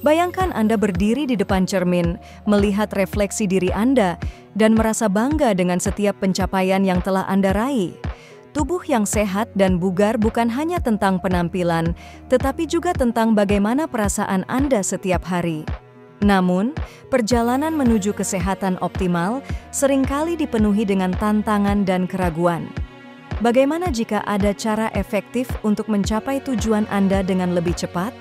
Bayangkan Anda berdiri di depan cermin, melihat refleksi diri Anda, dan merasa bangga dengan setiap pencapaian yang telah Anda raih. Tubuh yang sehat dan bugar bukan hanya tentang penampilan, tetapi juga tentang bagaimana perasaan Anda setiap hari. Namun, perjalanan menuju kesehatan optimal seringkali dipenuhi dengan tantangan dan keraguan. Bagaimana jika ada cara efektif untuk mencapai tujuan Anda dengan lebih cepat?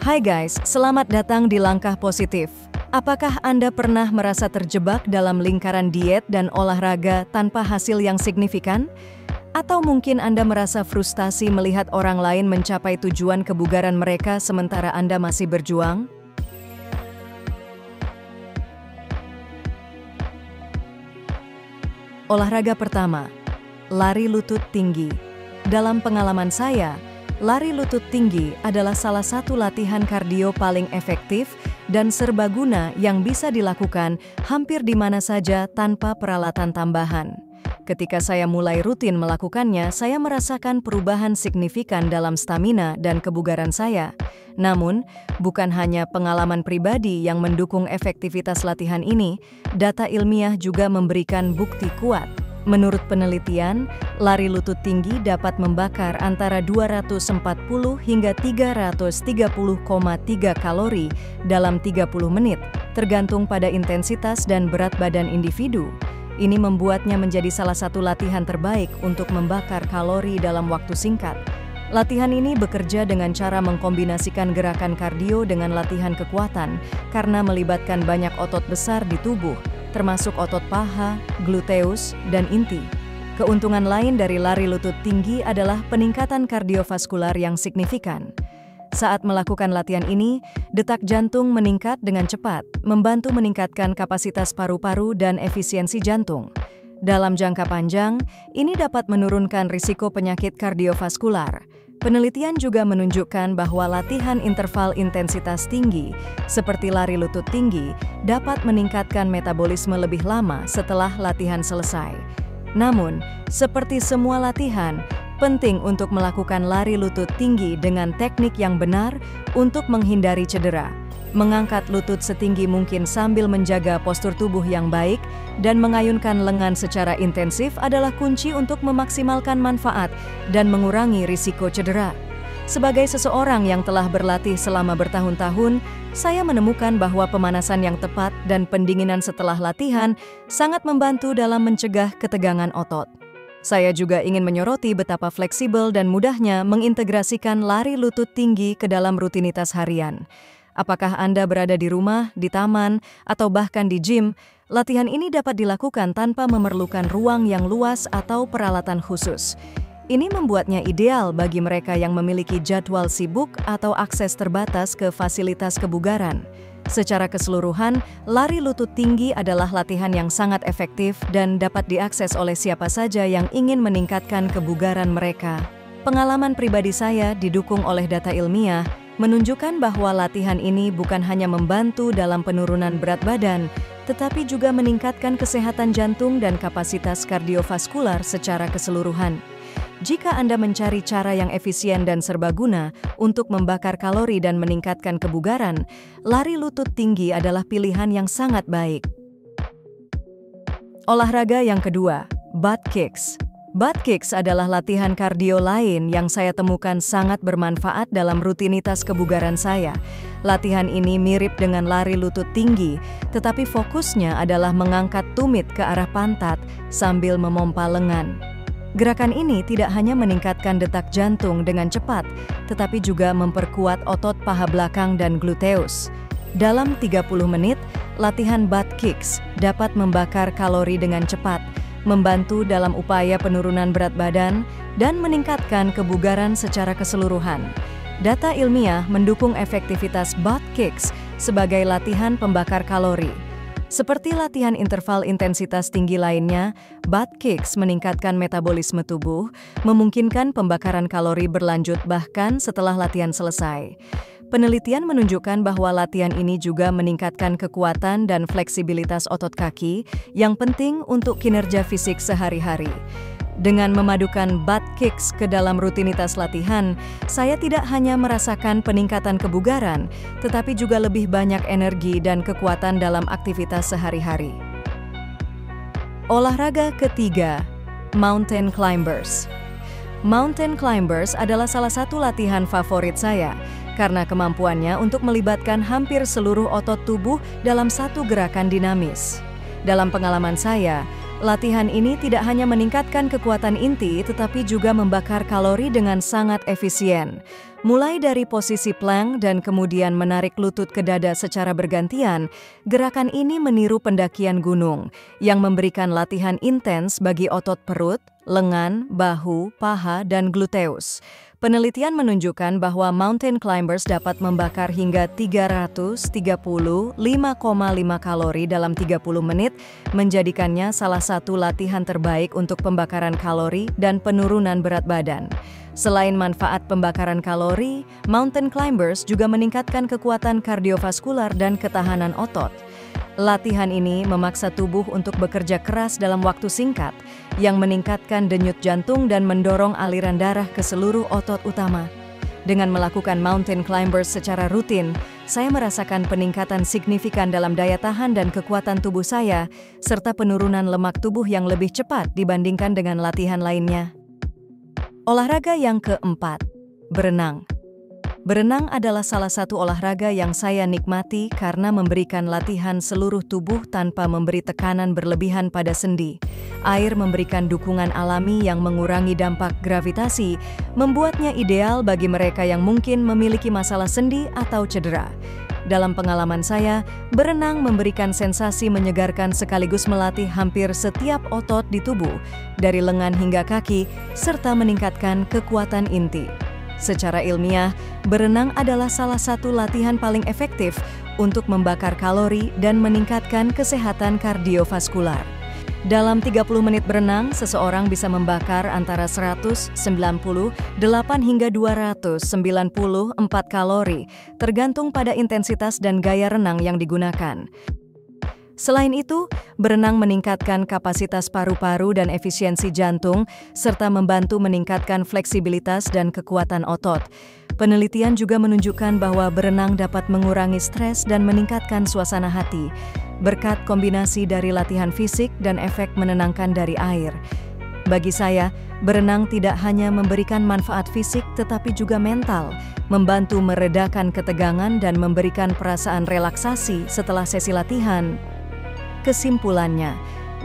Hai guys, selamat datang di Langkah Positif. Apakah Anda pernah merasa terjebak dalam lingkaran diet dan olahraga tanpa hasil yang signifikan? Atau mungkin Anda merasa frustasi melihat orang lain mencapai tujuan kebugaran mereka sementara Anda masih berjuang? Olahraga pertama, lari lutut tinggi. Dalam pengalaman saya, lari lutut tinggi adalah salah satu latihan kardio paling efektif dan serbaguna yang bisa dilakukan hampir di mana saja tanpa peralatan tambahan. Ketika saya mulai rutin melakukannya, saya merasakan perubahan signifikan dalam stamina dan kebugaran saya. Namun, bukan hanya pengalaman pribadi yang mendukung efektivitas latihan ini, data ilmiah juga memberikan bukti kuat. Menurut penelitian, lari lutut tinggi dapat membakar antara 240 hingga 330,3 kalori dalam 30 menit, tergantung pada intensitas dan berat badan individu. Ini membuatnya menjadi salah satu latihan terbaik untuk membakar kalori dalam waktu singkat. Latihan ini bekerja dengan cara mengkombinasikan gerakan kardio dengan latihan kekuatan karena melibatkan banyak otot besar di tubuh, termasuk otot paha, gluteus, dan inti. Keuntungan lain dari lari lutut tinggi adalah peningkatan kardiovaskular yang signifikan. Saat melakukan latihan ini, detak jantung meningkat dengan cepat, membantu meningkatkan kapasitas paru-paru dan efisiensi jantung. Dalam jangka panjang, ini dapat menurunkan risiko penyakit kardiovaskular. Penelitian juga menunjukkan bahwa latihan interval intensitas tinggi, seperti lari lutut tinggi, dapat meningkatkan metabolisme lebih lama setelah latihan selesai. Namun, seperti semua latihan, penting untuk melakukan lari lutut tinggi dengan teknik yang benar untuk menghindari cedera. Mengangkat lutut setinggi mungkin sambil menjaga postur tubuh yang baik dan mengayunkan lengan secara intensif adalah kunci untuk memaksimalkan manfaat dan mengurangi risiko cedera. Sebagai seseorang yang telah berlatih selama bertahun-tahun, saya menemukan bahwa pemanasan yang tepat dan pendinginan setelah latihan sangat membantu dalam mencegah ketegangan otot. Saya juga ingin menyoroti betapa fleksibel dan mudahnya mengintegrasikan lari lutut tinggi ke dalam rutinitas harian. Apakah Anda berada di rumah, di taman, atau bahkan di gym, latihan ini dapat dilakukan tanpa memerlukan ruang yang luas atau peralatan khusus. Ini membuatnya ideal bagi mereka yang memiliki jadwal sibuk atau akses terbatas ke fasilitas kebugaran. Secara keseluruhan, lari lutut tinggi adalah latihan yang sangat efektif dan dapat diakses oleh siapa saja yang ingin meningkatkan kebugaran mereka. Pengalaman pribadi saya didukung oleh data ilmiah, menunjukkan bahwa latihan ini bukan hanya membantu dalam penurunan berat badan, tetapi juga meningkatkan kesehatan jantung dan kapasitas kardiovaskular secara keseluruhan. Jika Anda mencari cara yang efisien dan serbaguna untuk membakar kalori dan meningkatkan kebugaran, lari lutut tinggi adalah pilihan yang sangat baik. Olahraga yang kedua, butt kicks. Butt kicks adalah latihan kardio lain yang saya temukan sangat bermanfaat dalam rutinitas kebugaran saya. Latihan ini mirip dengan lari lutut tinggi, tetapi fokusnya adalah mengangkat tumit ke arah pantat sambil memompa lengan. Gerakan ini tidak hanya meningkatkan detak jantung dengan cepat, tetapi juga memperkuat otot paha belakang dan gluteus. Dalam 30 menit, latihan butt kicks dapat membakar kalori dengan cepat, membantu dalam upaya penurunan berat badan, dan meningkatkan kebugaran secara keseluruhan. Data ilmiah mendukung efektivitas butt kicks sebagai latihan pembakar kalori. Seperti latihan interval intensitas tinggi lainnya, butt kicks meningkatkan metabolisme tubuh, memungkinkan pembakaran kalori berlanjut bahkan setelah latihan selesai. Penelitian menunjukkan bahwa latihan ini juga meningkatkan kekuatan dan fleksibilitas otot kaki yang penting untuk kinerja fisik sehari-hari. Dengan memadukan butt kicks ke dalam rutinitas latihan, saya tidak hanya merasakan peningkatan kebugaran, tetapi juga lebih banyak energi dan kekuatan dalam aktivitas sehari-hari. Olahraga ketiga, mountain climbers. Mountain climbers adalah salah satu latihan favorit saya, karena kemampuannya untuk melibatkan hampir seluruh otot tubuh dalam satu gerakan dinamis. Dalam pengalaman saya, latihan ini tidak hanya meningkatkan kekuatan inti, tetapi juga membakar kalori dengan sangat efisien. Mulai dari posisi plank dan kemudian menarik lutut ke dada secara bergantian, gerakan ini meniru pendakian gunung, yang memberikan latihan intens bagi otot perut, lengan, bahu, paha, dan gluteus. Penelitian menunjukkan bahwa mountain climbers dapat membakar hingga 335,5 kalori dalam 30 menit, menjadikannya salah satu latihan terbaik untuk pembakaran kalori dan penurunan berat badan. Selain manfaat pembakaran kalori, mountain climbers juga meningkatkan kekuatan kardiovaskular dan ketahanan otot. Latihan ini memaksa tubuh untuk bekerja keras dalam waktu singkat, yang meningkatkan denyut jantung dan mendorong aliran darah ke seluruh otot utama. Dengan melakukan mountain climbers secara rutin, saya merasakan peningkatan signifikan dalam daya tahan dan kekuatan tubuh saya, serta penurunan lemak tubuh yang lebih cepat dibandingkan dengan latihan lainnya. Olahraga yang keempat, berenang. Berenang adalah salah satu olahraga yang saya nikmati karena memberikan latihan seluruh tubuh tanpa memberi tekanan berlebihan pada sendi. Air memberikan dukungan alami yang mengurangi dampak gravitasi, membuatnya ideal bagi mereka yang mungkin memiliki masalah sendi atau cedera. Dalam pengalaman saya, berenang memberikan sensasi menyegarkan sekaligus melatih hampir setiap otot di tubuh, dari lengan hingga kaki, serta meningkatkan kekuatan inti. Secara ilmiah, berenang adalah salah satu latihan paling efektif untuk membakar kalori dan meningkatkan kesehatan kardiovaskular. Dalam 30 menit berenang, seseorang bisa membakar antara 198 hingga 294 kalori, tergantung pada intensitas dan gaya renang yang digunakan. Selain itu, berenang meningkatkan kapasitas paru-paru dan efisiensi jantung, serta membantu meningkatkan fleksibilitas dan kekuatan otot. Penelitian juga menunjukkan bahwa berenang dapat mengurangi stres dan meningkatkan suasana hati, berkat kombinasi dari latihan fisik dan efek menenangkan dari air. Bagi saya, berenang tidak hanya memberikan manfaat fisik tetapi juga mental, membantu meredakan ketegangan dan memberikan perasaan relaksasi setelah sesi latihan. Kesimpulannya,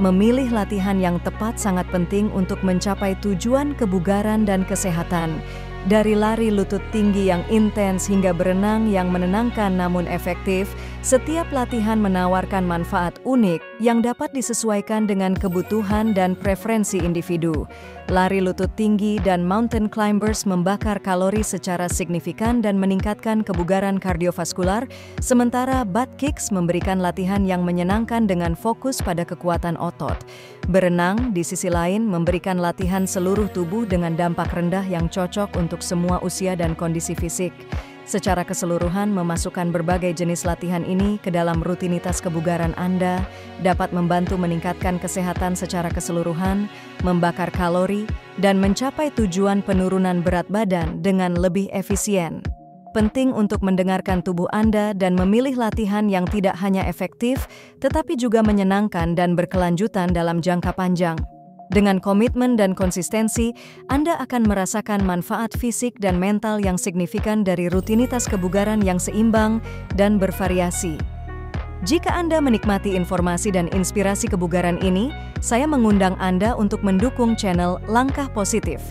memilih latihan yang tepat sangat penting untuk mencapai tujuan kebugaran dan kesehatan. Dari lari lutut tinggi yang intens hingga berenang yang menenangkan namun efektif, setiap latihan menawarkan manfaat unik yang dapat disesuaikan dengan kebutuhan dan preferensi individu. Lari lutut tinggi dan mountain climbers membakar kalori secara signifikan dan meningkatkan kebugaran kardiovaskular, sementara butt kicks memberikan latihan yang menyenangkan dengan fokus pada kekuatan otot. Berenang, di sisi lain, memberikan latihan seluruh tubuh dengan dampak rendah yang cocok untuk semua usia dan kondisi fisik. Secara keseluruhan, memasukkan berbagai jenis latihan ini ke dalam rutinitas kebugaran Anda dapat membantu meningkatkan kesehatan secara keseluruhan, membakar kalori, dan mencapai tujuan penurunan berat badan dengan lebih efisien. Penting untuk mendengarkan tubuh Anda dan memilih latihan yang tidak hanya efektif, tetapi juga menyenangkan dan berkelanjutan dalam jangka panjang. Dengan komitmen dan konsistensi, Anda akan merasakan manfaat fisik dan mental yang signifikan dari rutinitas kebugaran yang seimbang dan bervariasi. Jika Anda menikmati informasi dan inspirasi kebugaran ini, saya mengundang Anda untuk mendukung channel Langkah Positif.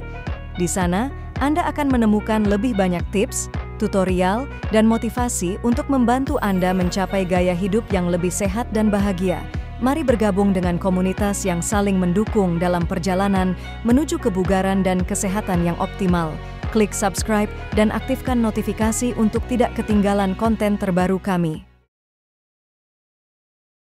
Di sana, Anda akan menemukan lebih banyak tips, tutorial, dan motivasi untuk membantu Anda mencapai gaya hidup yang lebih sehat dan bahagia. Mari bergabung dengan komunitas yang saling mendukung dalam perjalanan menuju kebugaran dan kesehatan yang optimal. Klik subscribe dan aktifkan notifikasi untuk tidak ketinggalan konten terbaru kami.